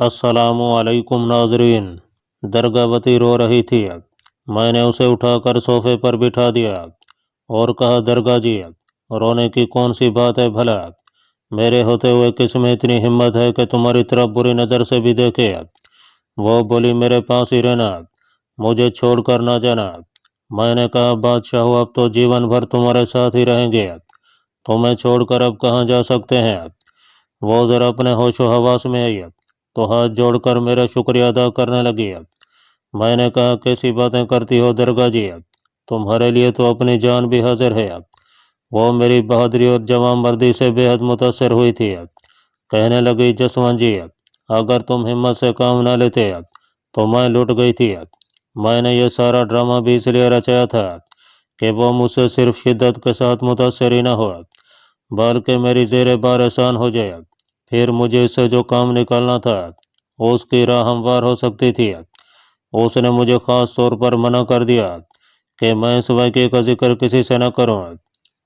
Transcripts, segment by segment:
अस्सलामु अलैकुम नाजरीन। दरगावती रो रही थी। मैंने उसे उठाकर सोफे पर बिठा दिया और कहा, दरगाह जी, रोने की कौन सी बात है भला? मेरे होते हुए किस में इतनी हिम्मत है कि तुम्हारी तरफ बुरी नज़र से भी देखे? वो बोली, मेरे पास ही रहना, मुझे छोड़कर ना जाना। मैंने कहा, बादशाह अब तो जीवन भर तुम्हारे साथ ही रहेंगे, तुम्हें छोड़कर अब कहाँ जा सकते हैं? वो ज़रा अपने होशो हवास में आई तो हाथ जोड़कर मेरा शुक्रिया अदा करने लगी। मैंने कहा, कैसी बातें करती हो दरगाह जी, तुम्हारे लिए तो अपनी जान भी हाजिर है। वो मेरी बहादुरी और जवान मर्दी से बेहद मुतासर हुई थी। कहने लगी, जसवंत जी, अगर तुम हिम्मत से काम ना लेते तो मैं लुट गई थी। मैंने ये सारा ड्रामा भी इसलिए रचाया था कि वो मुझसे सिर्फ शिद्दत के साथ मुतासर ही ना हो, बल्कि मेरी जेर बार एहसान हो जाए। फिर मुझे इससे जो काम निकालना था उसकी राह हमवार हो सकती थी। उसने मुझे ख़ास तौर पर मना कर दिया कि मैं इस वाक़े का जिक्र किसी से न करूं।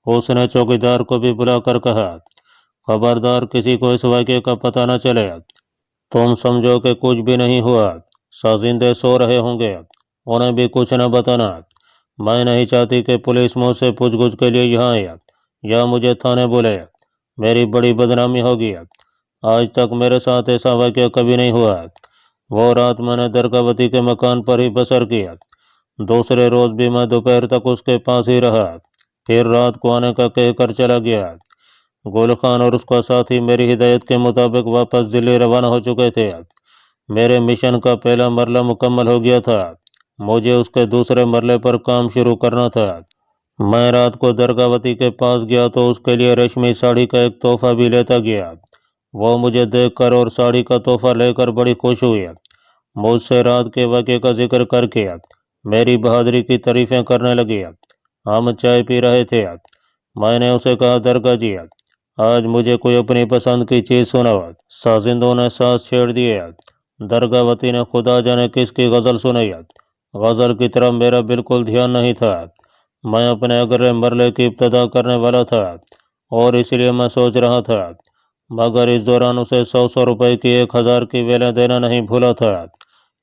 उसने चौकीदार को भी बुलाकर कहा, खबरदार किसी को इस वाक़े का पता न चले। तुम समझो कि कुछ भी नहीं हुआ, साजिंदे सो रहे होंगे, उन्हें भी कुछ न बताना। मैं नहीं चाहती कि पुलिस मुझसे पूछगछ के लिए यहाँ आए या मुझे थाने बुलाए, मेरी बड़ी बदनामी होगी। आज तक मेरे साथ ऐसा वाक़या कभी नहीं हुआ। वो रात मैंने दरगावती के मकान पर ही बसर किया। दूसरे रोज़ भी मैं दोपहर तक उसके पास ही रहा, फिर रात को आने का कहकर चला गया। गुल खान और उसका साथी मेरी हिदायत के मुताबिक वापस दिल्ली रवाना हो चुके थे। मेरे मिशन का पहला मरला मुकम्मल हो गया था, मुझे उसके दूसरे मरले पर काम शुरू करना था। मैं रात को दरगावती के पास गया तो उसके लिए रेशमी साड़ी का एक तोहफा भी लेता गया। वो मुझे देखकर और साड़ी का तोहफा लेकर बड़ी खुश हुई। मुझसे रात के वाक़े का जिक्र करके मेरी बहादुरी की तारीफ़ें करने लगी। हम चाय पी रहे थे। मैंने उसे कहा, दरगाह जी, आज मुझे कोई अपनी पसंद की चीज़ सुनाओ। साजिंदों ने सांस छेड़ दिए। दरगावती ने खुदा जाने किसकी गज़ल सुनाई। गज़ल की तरफ मेरा बिल्कुल ध्यान नहीं था। मैं अपने अगले मरले की इब्तदा करने वाला था और इसलिए मैं सोच रहा था, मगर इस दौरान उसे 100 रुपए की 1000 की वेलें देना नहीं भूला था।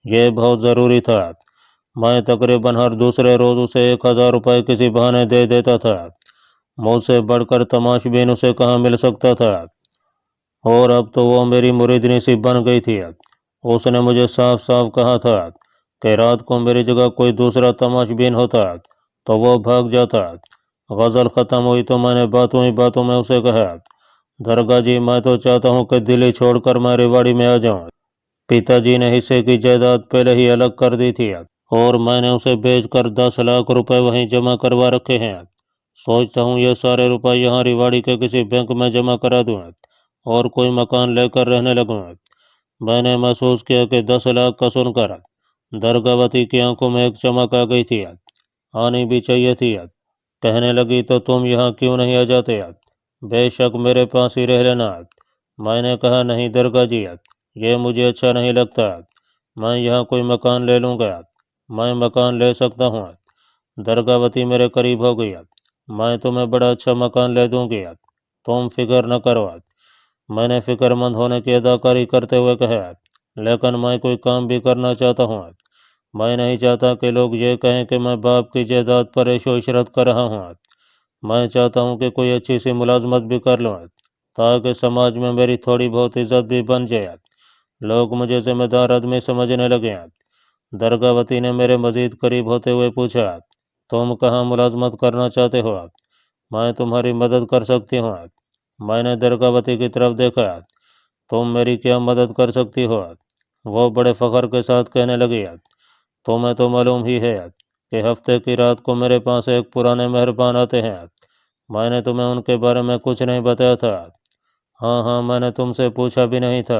यह बहुत ज़रूरी था। मैं तकरीबन हर दूसरे रोज़ उसे 1000 रुपये किसी बहाने दे देता था। मुझसे बढ़कर तमाशबीन उसे कहाँ मिल सकता था। और अब तो वो मेरी मुरीदनी सी बन गई थी। उसने मुझे साफ साफ कहा था कि रात को मेरी जगह कोई दूसरा तमाशबीन होता तो वो भाग जाता। गज़ल ख़त्म हुई तो मैंने बातों ही बातों में उसे कहा, दरगाह जी, मैं तो चाहता हूँ कि दिल्ली छोड़कर मैं रेवाड़ी में आ जाऊँ। पिताजी ने हिस्से की जायदाद पहले ही अलग कर दी थी और मैंने उसे बेचकर 10 लाख रुपए वहीं जमा करवा रखे हैं। सोचता हूँ ये सारे रुपए यहाँ रेवाड़ी के किसी बैंक में जमा करा दूँ और कोई मकान लेकर रहने लगूँ। मैंने महसूस किया कि 10 लाख का सुनकर दरगावती की आंखों में एक चमक आ गई थी। आनी भी चाहिए थी। कहने लगी, तो तुम यहाँ क्यों नहीं आ जाते? बेशक मेरे पास ही रह लेना। मैंने कहा, नहीं दरगाह जी, ये मुझे अच्छा नहीं लगता। मैं यहाँ कोई मकान ले लूँगा, मैं मकान ले सकता हूँ। दरगावती मेरे करीब हो गई। मैं तुम्हें बड़ा अच्छा मकान ले दूँगी, तुम फिक्र न करो। मैंने फिक्रमंद होने की अदाकारी करते हुए कहा, लेकिन मैं कोई काम भी करना चाहता हूँ। मैं नहीं चाहता कि लोग ये कहें कि मैं बाप की जायदाद पर ऐशो इशरत कर रहा हूँ। मैं चाहता हूँ कि कोई अच्छी सी मुलाजमत भी कर लूँ ताकि समाज में मेरी थोड़ी बहुत इज्जत भी बन जाए, लोग मुझे जिम्मेदार आदमी समझने लगे। दरगावती ने मेरे मजीद करीब होते हुए पूछा, तुम कहाँ मुलाजमत करना चाहते हो? मैं तुम्हारी मदद कर सकती हूँ। मैंने दरगावती की तरफ देखा, तुम मेरी क्या मदद कर सकती हो? वो बड़े फ़ख्र के साथ कहने लगी, तुम्हें तो मालूम ही है कि हफ्ते की रात को मेरे पास एक पुराने मेहरबान आते हैं। मैंने तुम्हें उनके बारे में कुछ नहीं बताया था। हाँ हाँ, मैंने तुमसे पूछा भी नहीं था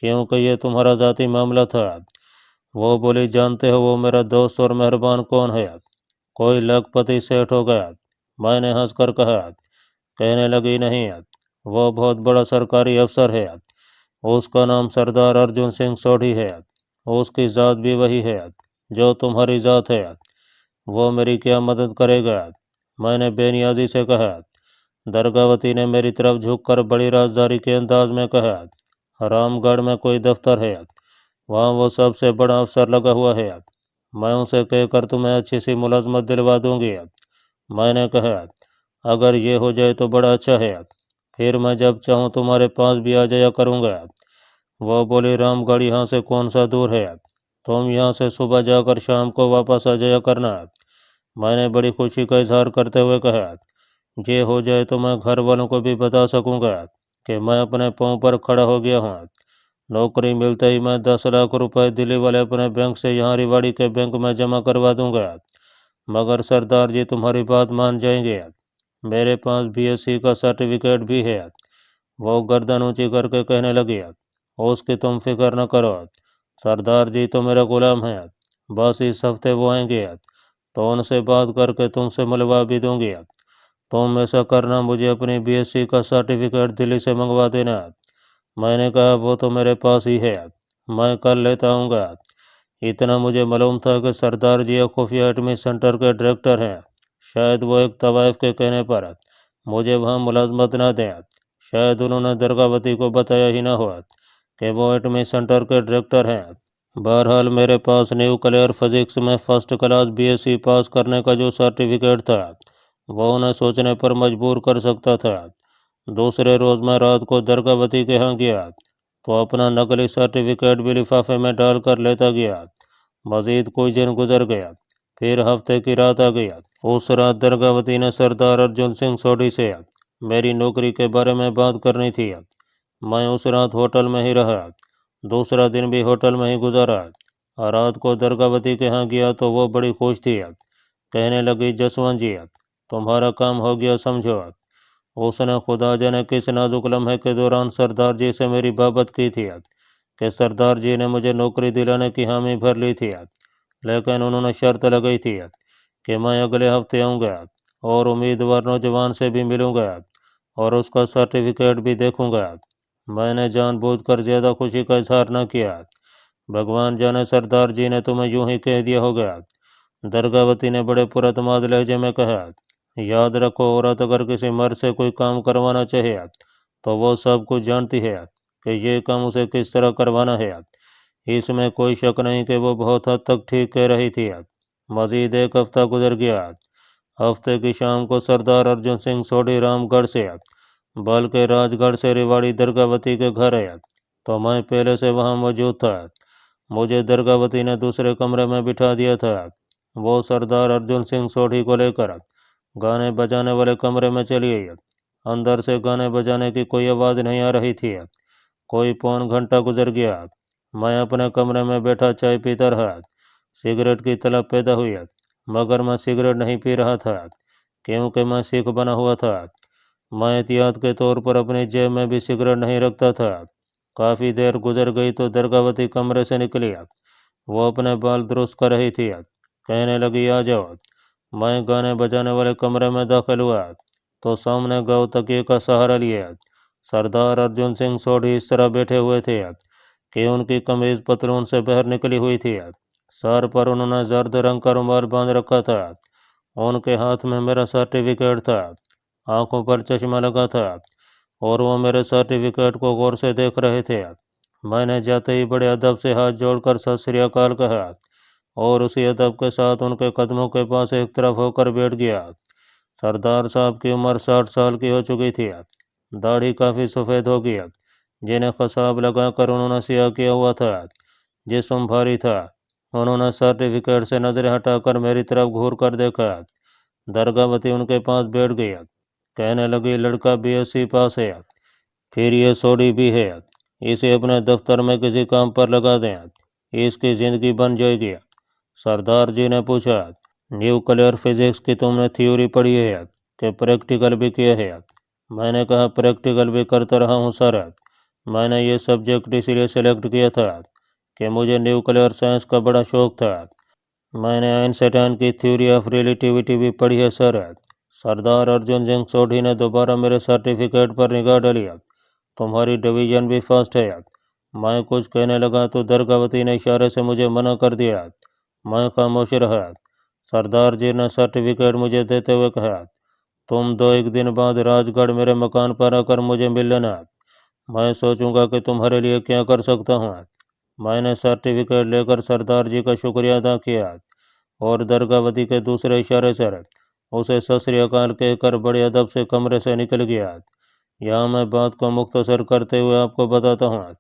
क्योंकि ये तुम्हारा ज़ाती मामला था। वो बोली, जानते हो वो मेरा दोस्त और मेहरबान कौन है? कोई लखपति सेठ हो गया। मैंने हंसकर कहा। कहने लगी, नहीं, वो बहुत बड़ा सरकारी अफसर है। उसका नाम सरदार अर्जुन सिंह सोढ़ी है। उसकी ज़ात भी वही है जो तुम्हारी ज़ात है। वो मेरी क्या मदद करेगा? मैंने बेनियाजी से कहा। दरगावती ने मेरी तरफ झुककर बड़ी राजदारी के अंदाज में कहा, رام گڑھ میں کوئی دفتر ہے، وہاں وہ سب سے بڑا افسر لگا ہوا ہے، میں اسے کہہ کر تمہیں اچھی سی ملازمت دلوا دوں گی۔ میں نے کہا اگر یہ ہو جائے تو بڑا اچھا ہے، پھر میں جب چاہوں تمہارے پاس بھی آ جایا کروں گا۔ وہ بولی رام گڑھ یہاں سے کون سا دور ہے، تم یہاں سے صبح جا کر شام کو واپس آ جایا کرنا۔ میں نے بڑی خوشی کا اظہار کرتے ہوئے کہا یہ ہو جائے تو میں گھر والوں کو بھی بتا سکوں گا کہ میں اپنے پاؤں پر کھڑا ہو گیا ہوں۔ نوکری ملتے ہی میں 10 لاکھ روپے دلی والے اپنے بینک سے یہاں ریواڑی کے بینک میں جمع کروا دوں گا، مگر سردار جی تمہاری بات مان جائیں گے، میرے پاس BSc کا سرٹیفکیٹ بھی ہے۔ وہ گردن اونچی کر کے کہنے لگی اس کی تم فکر نہ کرو، سردار جی تو میرا غلام ہے، بس اس ہفتے وہ آئیں گے تو ان سے بات کر کے تم سے ملوا بھی دوں گی۔ تم ایسا کرنا، مجھے اپنی BSc کا سرٹیفکیٹ دلی سے منگوا دینا۔ میں نے کہا وہ تو میرے پاس ہی ہے، میں کل لیتا ہوں گا۔ اتنا مجھے معلوم تھا کہ سردار جی ایک خفیہ ایٹمی سینٹر کے ڈائریکٹر ہیں، شاید وہ ایک طوائف کے کہنے پر مجھے وہاں ملازمت نہ دیں، شاید انہوں نے درگاوتی کو بتایا ہی نہ ہو کہ وہ ایٹمی سینٹر کے ڈائریکٹر ہیں۔ بہرحال میرے پاس نیوکلیئر فزکس میں فرسٹ کلاس BSc پاس کرنے کا جو سرٹیفکیٹ تھا وہ انہیں سوچنے پر مجبور کر سکتا تھا۔ دوسرے روز میں رات کو درگاوتی کے ہاں گیا تو اپنا نقلی سرٹیفکیٹ بھی لفافے میں ڈال کر لیتا گیا۔ مزید کچھ دن گزر گیا، پھر ہفتے کی رات آ گیا۔ اس رات درگاوتی نے سردار ارجن سنگھ سوڈھی سے میری نوکری کے بارے میں بات کرنی تھی۔ میں اس رات ہوٹل میں ہی رہا، دوسرا دن بھی ہوٹل میں ہی گزارا۔ رات کو درگاوتی کے ہاں گیا تو وہ بڑی خوش تھی، کہنے لگی جسونت جی تمہارا کام ہو گیا سمجھو۔ اس نے خدا جانے کس نازک لمحے کے دوران سردار جی سے میری بابت کی تھی کہ سردار جی نے مجھے نوکری دلانے کی حامی بھر لی تھی، لیکن انہوں نے شرط لگائی تھی کہ میں اگلے ہفتے آؤں گا اور امیدوار نوجوان سے بھی ملوں گا اور اس کا سرٹیفکیٹ بھی دیکھوں گا۔ میں نے جان بوجھ کر زیادہ خوشی کا اظہار نہ کیا۔ بھگوان جانے سردار جی نے تمہیں یوں ہی کہہ دیا ہوگا، درگاوتی نے بڑے پراعتماد لہجے میں کہا۔ یاد رکھو عورت اگر کسی مرد سے کوئی کام کروانا چاہے تو وہ سب کچھ جانتی ہے کہ یہ کام اسے کس طرح کروانا ہے۔ اس میں کوئی شک نہیں کہ وہ بہت حد تک ٹھیک کہہ رہی تھی۔ مزید ایک ہفتہ گزر گیا۔ ہفتے کی شام کو سردار ارجن سنگھ سوڈھی رام گڑھ سے بلکہ راج گڑھ سے ریواڑی درگاوتی کے گھر آیا تو میں پہلے سے وہاں موجود تھا۔ مجھے درگاوتی نے دوسرے کمرے میں بٹھا دیا تھا۔ وہ سردار ارجن سنگھ سوڈھی کو لے کر گانے بجانے والے کمرے میں چلی گئی۔ اندر سے گانے بجانے کی کوئی آواز نہیں آ رہی تھی۔ کوئی پون گھنٹہ گزر گیا۔ میں اپنے کمرے میں بیٹھا چائے پیتا رہا۔ سگریٹ کی طلب پیدا ہوئی، مگر میں سگریٹ نہیں پی رہا تھا کیونکہ میں سکھ بنا ہوا تھا۔ میں احتیاط کے طور پر اپنی جیب میں بھی سگریٹ نہیں رکھتا تھا۔ کافی دیر گزر گئی تو درگاوتی کمرے سے نکلی۔ وہ اپنے بال درست کر رہی تھی، کہنے لگی آ جاؤ۔ میں گانے بجانے والے کمرے میں داخل ہوا تو سامنے گاؤ تکیے کا سہارا لیے سردار ارجن سنگھ سوڈھی اس طرح بیٹھے ہوئے تھے کہ ان کی قمیض پتلون سے باہر نکلی ہوئی تھی۔ سر پر انہوں نے زرد رنگ کا رومال باندھ رکھا تھا۔ ان کے ہاتھ میں میرا سرٹیفکیٹ تھا، آنکھوں پر چشمہ لگا تھا اور وہ میرے سرٹیفکیٹ کو غور سے دیکھ رہے تھے۔ میں نے جاتے ہی بڑے ادب سے ہاتھ جوڑ کر ست سری اکال کہا اور اسی ادب کے ساتھ ان کے قدموں کے پاس ایک طرف ہو کر بیٹھ گیا۔ سردار صاحب کی عمر 60 سال کی ہو چکی تھی، داڑھی کافی سفید ہو گئی، جنہیں خصاب لگا کر انہوں نے سیاہ کیا ہوا تھا۔ جسم بھاری تھا۔ انہوں نے سرٹیفکیٹ سے نظریں ہٹا کر میری طرف گھور کر دیکھا۔ درگاوتی ان کے پاس بیٹھ گئی، کہنے لگی لڑکا BSc پاس ہے، پھر یہ سوڈھی بھی ہے، اسے اپنے دفتر میں کسی کام پر لگا دیں، اس کی زندگی بن جائے گی۔ سردار جی نے پوچھا نیوکلیئر فزکس کی تم نے تھیوری پڑھی ہے کہ پریکٹیکل بھی کیا ہے؟ میں نے کہا پریکٹیکل بھی کرتا رہا ہوں سر، میں نے یہ سبجیکٹ اسی لیے سلیکٹ کیا تھا کہ مجھے نیوکلیئر سائنس کا بڑا شوق تھا۔ میں نے آئنسٹائن کی تھیوری آف ریلیٹیوٹی بھی پڑھی ہے سر۔ سردار ارجن سنگھ سوڈھی نے دوبارہ میرے سرٹیفکیٹ پر نگاہ ڈالی۔ تمہاری ڈویژن بھی فرسٹ ہے۔ میں کچھ کہنے لگا تو درگاوتی نے اشارے سے مجھے منع کر دیا۔ میں خاموش رہا۔ سردار جی نے سرٹیفکیٹ مجھے دیتے ہوئے کہا تم 2 ایک دن بعد راج گڑھ میرے مکان پر آ کر مجھے مل لینا، मैं सोचूंगा कि तुम्हारे लिए क्या कर सकता हूँ। मैंने सर्टिफिकेट लेकर सरदार जी का शुक्रिया अदा किया और दरगावती के दूसरे इशारे से उसे सत श्री अकाल कहकर बड़े अदब से कमरे से निकल गया। यहाँ मैं बात को मुख्तसर करते हुए आपको बताता हूँ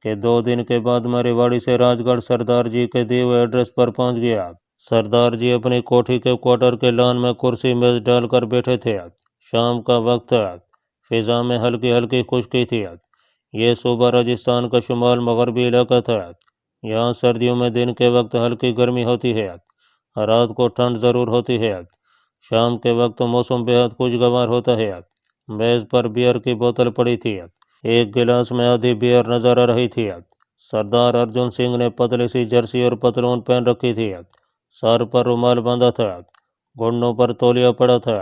कि 2 दिन के बाद मैं रेवाड़ी से राजगढ़ सरदार जी के दिए हुए एड्रेस पर पहुँच गया। सरदार जी अपनी कोठी के क्वार्टर के लॉन में कुर्सी मेज डालकर बैठे थे। शाम का वक्त था। फिजा में हल्की हल्की खुशकी थी। ये सूबा राजस्थान का शुमाल मगरबी इलाका था। यहाँ सर्दियों में दिन के वक्त हल्की गर्मी होती है, रात को ठंड ज़रूर होती है। शाम के वक्त मौसम बेहद खुशगवार होता है। मेज़ पर बियर की बोतल पड़ी थी। एक गिलास में आधी बियर नजर आ रही थी। सरदार अर्जुन सिंह ने पतली सी जर्सी और पतलून पहन रखी थी। सर पर रुमाल बांधा था। घुटनों पर तौलिया पड़ा था।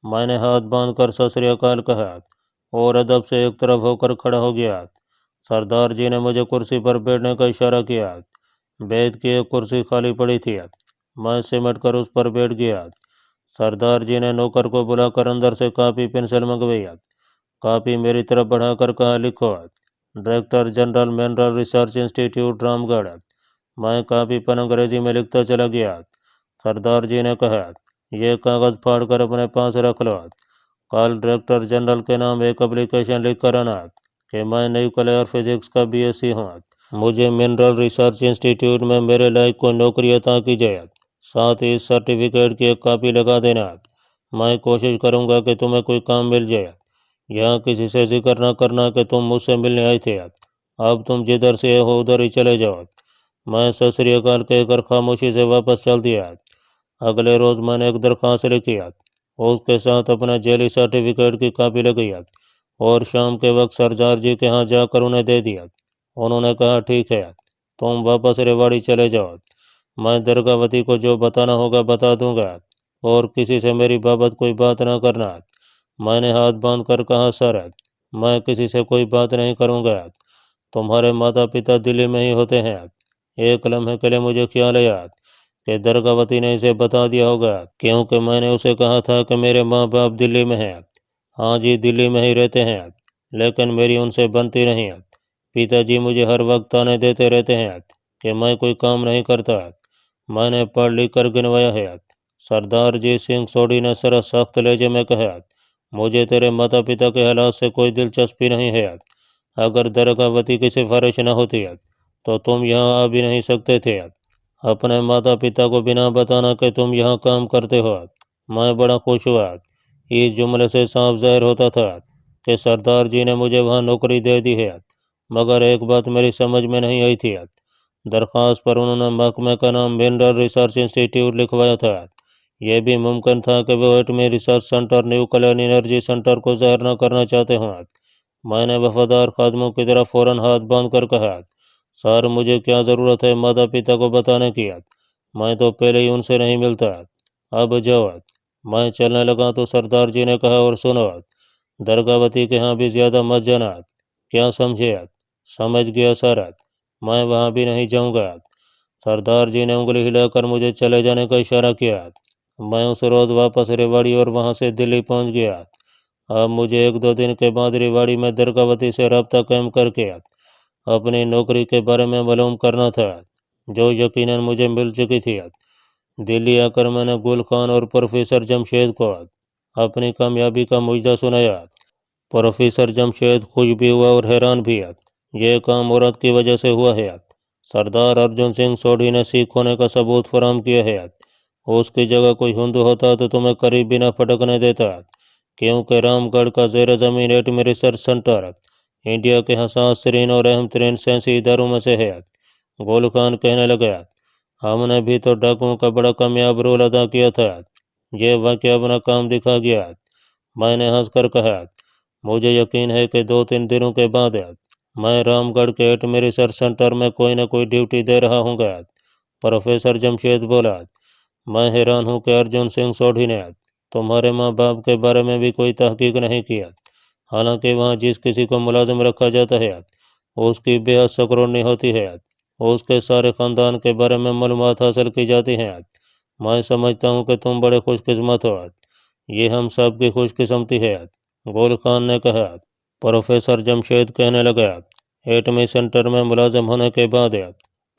मैंने हाथ बांधकर सत श्री अकाल कहा और अदब से एक तरफ होकर खड़ा हो गया। सरदार जी ने मुझे कुर्सी पर बैठने का इशारा किया। बेद की एक कुर्सी खाली पड़ी थी। मैं सिमट कर उस पर बैठ गया। सरदार जी ने नौकर को बुलाकर अंदर से कापी पेंसिल मंगवाई। कापी मेरी तरफ बढ़ाकर कहा, लिखो, director general mineral research institute Ramgarh. मैं कापी पर अंग्रेजी में लिखता चला गया। सरदार जी ने कहा, यह कागज फाड़ कर अपने पास रख लो। कल डायरेक्टर जनरल के नाम एक एप्लीकेशन लिख कर आना कि मैं न्यूक्लियर फिजिक्स का बीएससी हूँ। मुझे मिनरल रिसर्च इंस्टीट्यूट में मेरे लायक को नौकरी अता की जाए। साथ ही इस सर्टिफिकेट की एक कॉपी लगा देना। मैं कोशिश करूँगा कि तुम्हें कोई काम मिल जाए। यहाँ किसी से जिक्र न करना कि तुम मुझसे मिलने आए थे। अब तुम जिधर से हो उधर ही चले जाओ। मैं सत श्री अकाल कहकर खामोशी से वापस चल दिया। अगले रोज़ मैंने एक दरख्वास्त लिखी और उसके साथ अपना जेली सर्टिफिकेट की कॉपी लगाई और शाम के वक्त सरदार जी के यहाँ जाकर उन्हें दे दिया। उन्होंने कहा, ठीक है, तुम वापस रेवाड़ी चले जाओ। मैं दरगावती को जो बताना होगा बता दूंगा और किसी से मेरी बाबत कोई बात ना करना। मैंने हाथ बांध कर कहा, सर, मैं किसी से कोई बात नहीं करूंगा। तुम्हारे माता पिता दिल्ली में ही होते हैं। एक लम्हे के लिए मुझे ख्याल आया कि दरगावती ने इसे बता दिया होगा, क्योंकि मैंने उसे कहा था कि मेरे माँ बाप दिल्ली में हैं। हाँ जी, दिल्ली में ही रहते हैं, लेकिन मेरी उनसे बनती नहीं। पिताजी मुझे हर वक्त ताने देते रहते हैं कि मैं कोई काम नहीं करता। मैंने पढ़ लिख कर गिनवाया है। सरदार जी सिंह सोढ़ी ने सरा सख्त लहजे में कहा, मुझे तेरे माता पिता के हालात से कोई दिलचस्पी नहीं है। अगर दरगावती की सिफारिश न होती तो तुम यहाँ आ भी नहीं सकते थे। अपने माता पिता को बिना बताना कि तुम यहाँ काम करते हो। मैं बड़ा खुश हुआ। इस जुमले से साफ जाहिर होता था कि सरदार जी ने मुझे वहाँ नौकरी दे दी है। मगर एक बात मेरी समझ में नहीं आई थी। दरख्वास्त पर उन्होंने महकमे का नाम मिनरल रिसर्च इंस्टीट्यूट लिखवाया था। यह भी मुमकिन था कि वो एटमी research centre nuclear energy centre को ज़ाहिर न करना चाहते हों। मैंने वफादार खादमों की तरह फ़ौरन हाथ बांध कर कहा, सर, मुझे क्या ज़रूरत है माता पिता को बताने की? मैं तो पहले ही उनसे नहीं मिलता। अब जाओ। मैं चलने लगा तो सरदार जी ने कहा, और सुनो, दरगावती के यहाँ भी ज़्यादा मत जाना। क्या समझे? समझ गया सर, मैं वहाँ भी नहीं जाऊँगा। सरदार जी ने उंगली हिलाकर मुझे चले जाने का इशारा किया। मैं उस रोज़ वापस रेवाड़ी और वहाँ से दिल्ली पहुँच गया। अब मुझे 1-2 दिन के बाद रेवाड़ी में दरगावती से रब्ता कायम करके अपनी नौकरी के बारे में मालूम करना था, जो यकीनन मुझे मिल चुकी थी। दिल्ली आकर मैंने गुल खान और प्रोफेसर जमशेद को अपनी कामयाबी का मुजदा सुनाया। प्रोफेसर जमशेद खुश भी हुआ और हैरान भी। यह काम औरत की वजह से हुआ है। सरदार अर्जुन सिंह सोढ़ी ने सिख होने का सबूत फराहम किया है। उसकी जगह कोई हिंदू होता तो तुम्हें करीब भी न फटकने देता, क्योंकि रामगढ़ का ज़ेर ज़मीन एटमी रिसर्च सेंटर इंडिया के हसास तरीन और अहम तरीन साइंसी इदारों में से है। गोल खान कहने लगा, हमने भी तो डाकुओं का बड़ा कामयाब रोल अदा किया था। यह वाकया अपना काम दिखा गया। मैंने हंसकर कहा, मुझे यकीन है कि 2-3 दिनों के बाद मैं रामगढ़ के एटमी रिसर्च सेंटर में कोई न कोई ड्यूटी दे रहा हूँगा। प्रोफेसर जमशेद बोला, मैं हैरान हूँ कि अर्जुन सिंह सोढ़ी ने तुम्हारे माँ बाप के बारे में भी कोई तहकीक नहीं किया। हालांकि वहाँ जिस किसी को मुलाजिम रखा जाता है उसकी बेहद सकरोनी होती है। उसके सारे ख़ानदान के बारे में मालूमात हासिल की जाती हैं। मैं समझता हूँ कि तुम बड़े खुशकिस्मत हो। ये हम सब की खुशकिस्मती है, गोल खान ने कहा। प्रोफेसर जमशेद कहने लगा, एटमी सेंटर में मुलाजिम होने के बाद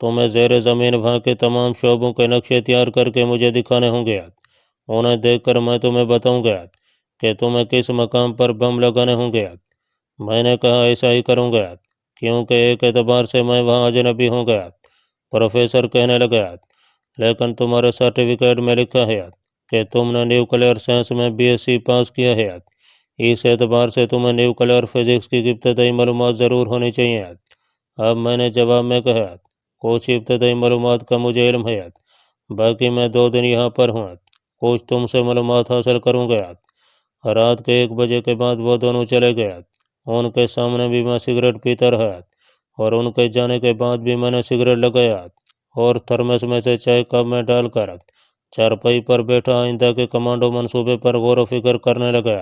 तुम्हें ज़ेर ज़मीन वहाँ के तमाम शोबों के नक्शे तैयार करके मुझे दिखाने होंगे। उन्हें देखकर मैं तुम्हें बताऊंगा कि तुम्हें किस मकाम पर बम लगाने होंगे। मैंने कहा, ऐसा ही करूंगा, क्योंकि एक एतबार से मैं वहाँ अजनबी होऊंगा। प्रोफेसर कहने लगा, लेकिन तुम्हारे सर्टिफिकेट में लिखा है कि तुमने न्यूक्लियर साइंस में बीएससी पास किया है। इस एतबार से तुम्हें न्यूक्लियर फिजिक्स की इब्तदाई मालूमात ज़रूर होनी चाहिए। अब मैंने जवाब में कहा, कुछ इब्तदाई मालूमात का मुझे इल्म है, बाकी मैं 2 दिन यहाँ पर हूँ, कुछ तुमसे मालूमात हासिल करूँगा। रात के 1 बजे के बाद वो दोनों चले गए। उनके सामने भी मैं सिगरेट पीता रहा और उनके जाने के बाद भी मैंने सिगरेट लगाया और थर्मस में से चाय कप में डालकर चारपाई पर बैठा आइंदा के कमांडो मंसूबे पर गौर व फिक्र करने लगा।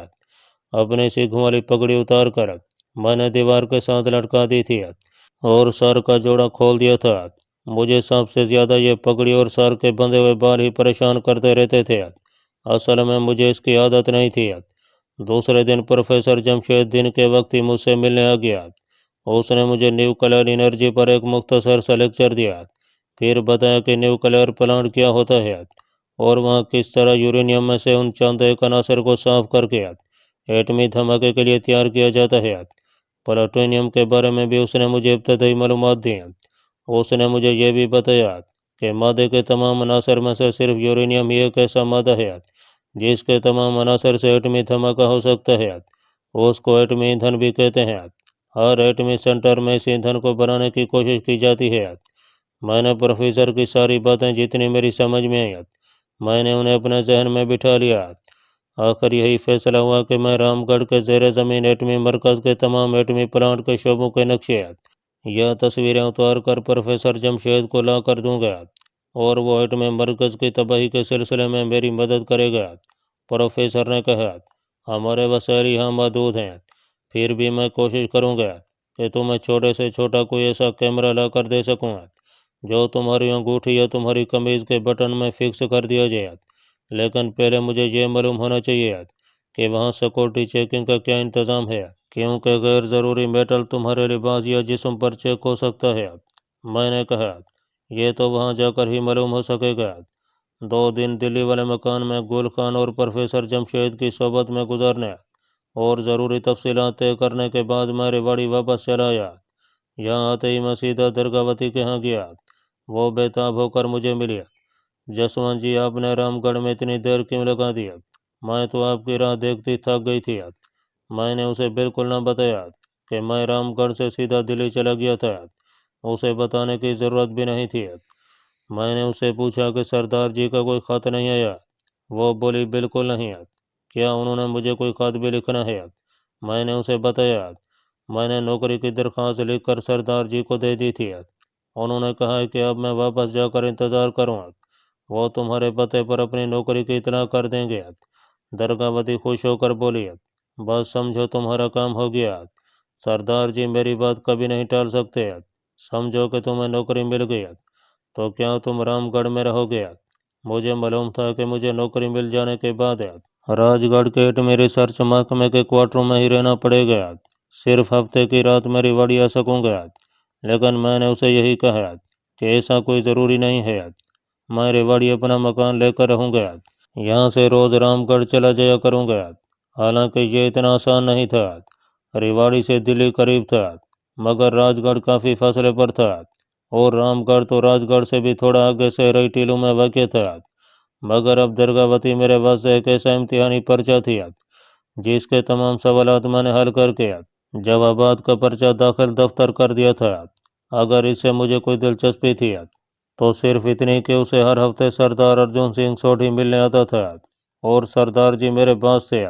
अपनी सीखों वाली पगड़ी उतार कर मैंने दीवार के साथ लटका दी थी और सर का जोड़ा खोल दिया था। मुझे सबसे ज़्यादा ये पगड़ी और सर के बंधे हुए बाल ही परेशान करते रहते थे। असल में मुझे इसकी आदत नहीं थी। दूसरे दिन प्रोफेसर जमशेद दिन के वक्त ही मुझसे मिलने आ गया। उसने मुझे न्यूक्लियर एनर्जी पर एक मुख्तसर सा लेक्चर दिया, फिर बताया कि न्यूक्लियर प्लांट क्या होता है और वहाँ किस तरह यूरेनियम में से उन चंद एक अनासर को साफ करके एटमी धमाके के लिए तैयार किया जाता है। प्लूटोनियम के बारे में भी उसने मुझे इब्तदाई मालूमात दी। उसने मुझे यह भी बताया कि मादे के तमाम अनासर में से सिर्फ यूरेनियम ही एक ऐसा मादा है जिसके तमाम अनासर से एटमी धमाका हो सकता है। उसको एटमी ईंधन भी कहते हैं। हर एटमी सेंटर में इस ईंधन को बनाने की कोशिश की जाती है। मैंने प्रोफेसर की सारी बातें जितनी मेरी समझ में आई मैंने उन्हें अपने जहन में बिठा लिया। आखिर यही फैसला हुआ कि मैं रामगढ़ के ज़ेर ज़मीन एटमी मरकज़ के तमाम एटमी प्लांट के शोबों के नक्शे या तस्वीरें उतार कर प्रोफेसर जमशेद को ला कर दूंगा और वो एटमी मरकज़ की तबाही के सिलसिले में मेरी मदद करेगा। प्रोफेसर ने कहा, हमारे वसाइल यहाँ मौजूद हैं, फिर भी मैं कोशिश करूँगा कि तुम्हें छोटे से छोटा कोई ऐसा कैमरा ला कर दे सकूँ जो तुम्हारी अंगूठी या तुम्हारी कमीज़ के बटन में फिक्स कर दिया जाए। लेकिन पहले मुझे ये मालूम होना चाहिए कि वहाँ सिक्योरिटी चेकिंग का क्या इंतज़ाम है, क्योंकि गैर ज़रूरी मेटल तुम्हारे लिबास या जिस्म पर चेक हो सकता है। मैंने कहा, यह तो वहाँ जाकर ही मालूम हो सकेगा। 2 दिन दिल्ली वाले मकान में गुल खान और प्रोफेसर जमशेद की सोबत में गुजारने और ज़रूरी तफसीलात तय करने के बाद मैं रेवाड़ी वापस चला आया। यहाँ आते ही मैं सीधा दुर्गावती के यहाँ गया। वो बेताब होकर मुझे मिली। जसवंत जी, आपने रामगढ़ में इतनी देर क्यों लगा दी? मैं तो आपकी राह देखती थक गई थी। मैंने उसे बिल्कुल न बताया कि मैं रामगढ़ से सीधा दिल्ली चला गया था। उसे बताने की ज़रूरत भी नहीं थी। मैंने उससे पूछा कि सरदार जी का कोई ख़त नहीं आया। वो बोली, बिल्कुल नहीं। क्या उन्होंने मुझे कोई ख़त भी लिखना है? मैंने उसे बताया, मैंने नौकरी की दरख्वास्त लिखकर सरदार जी को दे दी थी। उन्होंने कहा है कि अब मैं वापस जाकर इंतज़ार करूँ, वो तुम्हारे पते पर अपनी नौकरी की इतला कर देंगे। दुर्गावती खुश होकर बोली, बस समझो तुम्हारा काम हो गया। सरदार जी मेरी बात कभी नहीं टाल सकते। समझो कि तुम्हें नौकरी मिल गई, तो क्या तुम रामगढ़ में रहोगे? मुझे मालूम था कि मुझे नौकरी मिल जाने के बाद राजगढ़ के एटमी रिसर्च महकमे के क्वार्टरों में ही रहना पड़ेगा। सिर्फ हफ्ते की रात मैं रेवाड़ी आ सकूँगा। लेकिन मैंने उसे यही कहा कि ऐसा कोई ज़रूरी नहीं है। मैं रेवाड़ी अपना मकान लेकर रहूँगा। यहाँ से रोज़ रामगढ़ चला जाया करूँगा। हालांकि ये इतना आसान नहीं था। रेवाड़ी से दिल्ली करीब था, मगर राजगढ़ काफ़ी फासले पर था और रामगढ़ तो राजगढ़ से भी थोड़ा आगे शहरी टीलों में वाक़ था। मगर अब दुर्गावती मेरे वास्ते एक ऐसा इम्तिहानी पर्चा थी जिसके तमाम सवालात मैंने हल करके जवाबात का पर्चा दाखिल दफ्तर कर दिया था। अगर इससे मुझे कोई दिलचस्पी थी तो सिर्फ इतनी कि उसे हर हफ्ते सरदार अर्जुन सिंह सोढ़ी मिलने आता था और सरदार जी मेरे पास थे।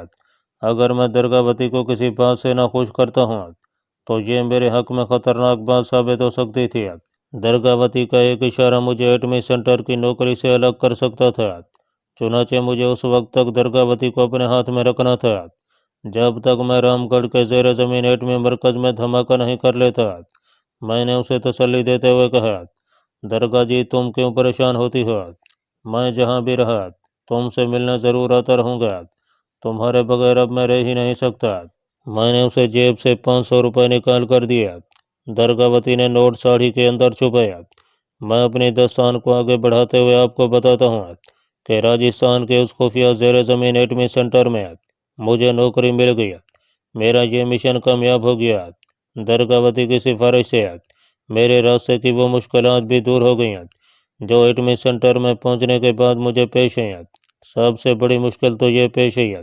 अगर मैं दुर्गावती को किसी बात से नाखुश करता हूँ तो ये मेरे हक में ख़तरनाक बात साबित हो सकती थी। दुर्गावती का एक इशारा मुझे एटमी सेंटर की नौकरी से अलग कर सकता था। चुनाचे मुझे उस वक्त तक दुर्गावती को अपने हाथ में रखना था जब तक मैं रामगढ़ के ज़ेर ज़मीन एटमी मरकज़ में धमाका नहीं कर लेता। मैंने उसे तसल्ली देते हुए कहा, दरगाह जी, तुम क्यों परेशान होती हो? मैं जहाँ भी रहा तुमसे मिलने ज़रूर आता रहूँगा। तुम्हारे बगैर अब मैं रह ही नहीं सकता। मैंने उसे जेब से 500 रुपये निकाल कर दिया। दुर्गावती ने नोट साड़ी के अंदर छुपाया। मैं अपनी दास्तान को आगे बढ़ाते हुए आपको बताता हूँ कि राजस्थान के उस खुफिया ज़ेर ज़मीन एटमी सेंटर में मुझे नौकरी मिल गई। मेरा ये मिशन कामयाब हो गया। दुर्गावती की सिफारिश से मेरे रास्ते की वो मुश्किलात भी दूर हो गई जो एटमी सेंटर में पहुंचने के बाद मुझे पेश आई। सबसे बड़ी मुश्किल तो ये पेश आई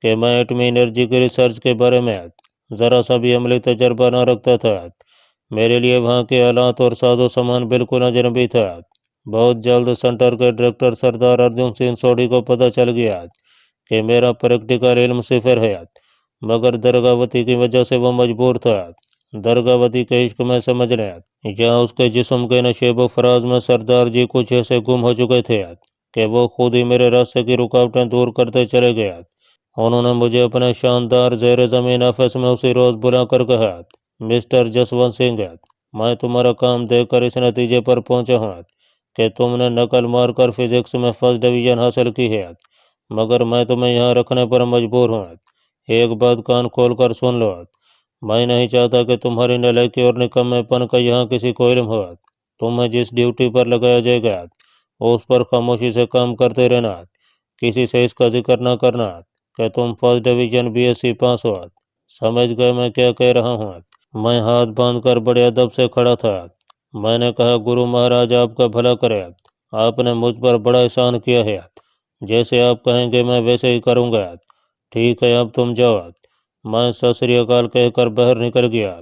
कि मैं एटमी एनर्जी की रिसर्च के बारे में ज़रा सा भी अमली तजर्बा न रखता था। मेरे लिए वहाँ के हालात और साजो सामान बिल्कुल अजनबी था। बहुत जल्द सेंटर के डायरेक्टर सरदार अर्जुन सिंह सोढ़ी को पता चल गया कि मेरा प्रैक्टिकल इल्म सिफर है, मगर दुर्गावती की वजह से वो मजबूर था। दुर्गावती के इश्क में समझ लें या उसके जिस्म के नशेब फराज में सरदार जी कुछ ऐसे गुम हो चुके थे कि वो खुद ही मेरे रास्ते की रुकावटें दूर करते चले गए। उन्होंने मुझे अपने शानदार ज़ेर ज़मीन ऑफिस में उसी रोज़ बुला कर कहा, मिस्टर जसवंत सिंह, मैं तुम्हारा काम देखकर इस नतीजे पर पहुंचा हूँ कि तुमने नकल मारकर फिजिक्स में फर्स्ट डिवीज़न हासिल की है, मगर मैं तुम्हें यहाँ रखने पर मजबूर हूँ। एक बात कान खोल कर सुन लो, मैं नहीं चाहता कि तुम्हारी नालायकी और निकम्मेपन का यहाँ किसी को इल्म हो। तुम्हें जिस ड्यूटी पर लगाया जाएगा उस पर खामोशी से काम करते रहना, किसी से इसका जिक्र न करना कि तुम फर्स्ट डिवीज़न बीएससी पास हो। समझ गए मैं क्या कह रहा हूँ? मैं हाथ बांधकर बड़े अदब से खड़ा था। मैंने कहा, गुरु महाराज आपका भला करे, आपने मुझ पर बड़ा एहसान किया है। जैसे आप कहेंगे मैं वैसे ही करूँगा। ठीक है, अब तुम जाओ। मैं सत श्री अकाल कहकर बाहर निकल गया।